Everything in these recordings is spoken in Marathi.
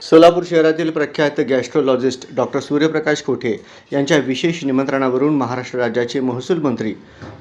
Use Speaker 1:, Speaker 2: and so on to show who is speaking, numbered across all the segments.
Speaker 1: सोलापूर शहरातील प्रख्यात गॅस्ट्रोलॉजिस्ट डॉक्टर सूर्यप्रकाश कोठे यांच्या विशेष निमंत्रणावरून महाराष्ट्र राज्याचे महसूल मंत्री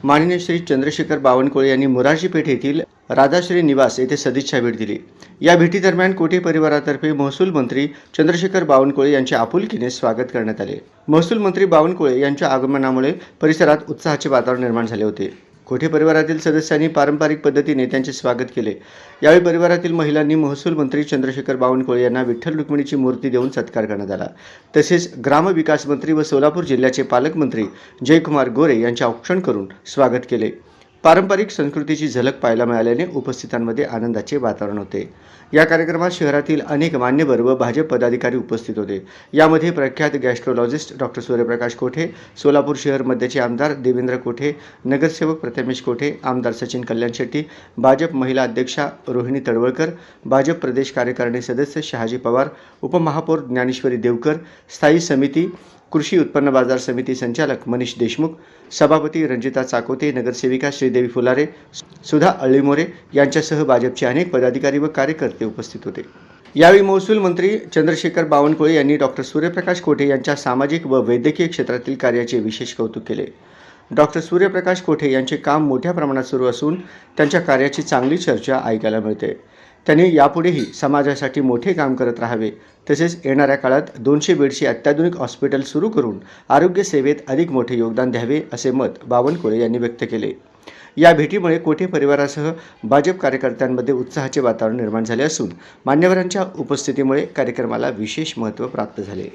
Speaker 1: माननीय श्री चंद्रशेखर बावनकुळे यांनी मोरारजी पेठ येथील राधाश्री निवास येथे सदिच्छा भेट दिली। या भेटीदरम्यान कोठे परिवारातर्फे महसूल मंत्री चंद्रशेखर बावनकुळे यांचे आपुलकीने स्वागत करण्यात आले। महसूल मंत्री बावनकुळे यांच्या आगमनामुळे परिसरात उत्साहाचे वातावरण निर्माण झाले होते। कोठे परिवारातील सदस्यांनी पारंपरिक पद्धतीने त्यांचे स्वागत केले। यावेळी परिवारातील महिलांनी महसूल मंत्री चंद्रशेखर बावनकुळे यांना विठ्ठल रुक्मिणीची मूर्ती देऊन सत्कार करण्यात आला। तसेच ग्रामविकास मंत्री व सोलापूर जिल्ह्याचे पालकमंत्री जयकुमार गोरे यांचे औक्षण करून स्वागत केले। पारंपरिक संस्कृतीची झलक पाहायला मिळाल्याने उपस्थितांमध्ये आनंदाचे वातावरण होते। या कार्यक्रमात शहरातील अनेक मान्यवर व भाजप पदाधिकारी उपस्थित होते। यामध्ये प्रख्यात गॅस्ट्रोलॉजिस्ट डॉक्टर सूर्यप्रकाश कोठे, सोलापूर शहर मध्यचे आमदार देवेंद्र कोठे, नगरसेवक प्रथमेश कोठे, आमदार सचिन कल्याण शेट्टी, भाजप महिला अध्यक्षा रोहिणी तडवळकर, भाजप प्रदेश कार्यकारिणी सदस्य शहाजी पवार, उपमहापौर ज्ञानेश्वरी देवकर, स्थायी समिती कृषी उत्पन्न बाजार समिती संचालक मनीष देशमुख, सभापती रंजिता चाकोते, नगरसेविका श्रीदेवी फुलारे, सुधा अळीमोरे यांच्यासह भाजपचे अनेक पदाधिकारी व कार्यकर्ते उपस्थित होते। यावेळी महसूल मंत्री चंद्रशेखर बावनकुळे यांनी डॉक्टर सूर्यप्रकाश कोठे यांच्या सामाजिक व वैद्यकीय क्षेत्रातील कार्याचे विशेष कौतुक केले। डॉक्टर सूर्यप्रकाश कोठे यांचे काम मोठ्या प्रमाणात सुरू असून त्यांच्या कार्याची चांगली चर्चा ऐकायला मिळते। त्यांनी यापुढेही समाजासाठी मोठे काम करत राहावे। तसेच येणाऱ्या काळात 200 बेडची अत्याधुनिक हॉस्पिटल सुरू करून आरोग्य सेवेत अधिक मोठे योगदान द्यावे असे मत बावनकुळे यांनी व्यक्त केले। या भेटीमुळे कोठे परिवारासह भाजप कार्यकर्त्यांमध्ये उत्साहाचे वातावरण निर्माण झाले असून मान्यवरांच्या उपस्थितीमुळे कार्यक्रमाला विशेष महत्त्व प्राप्त झाले।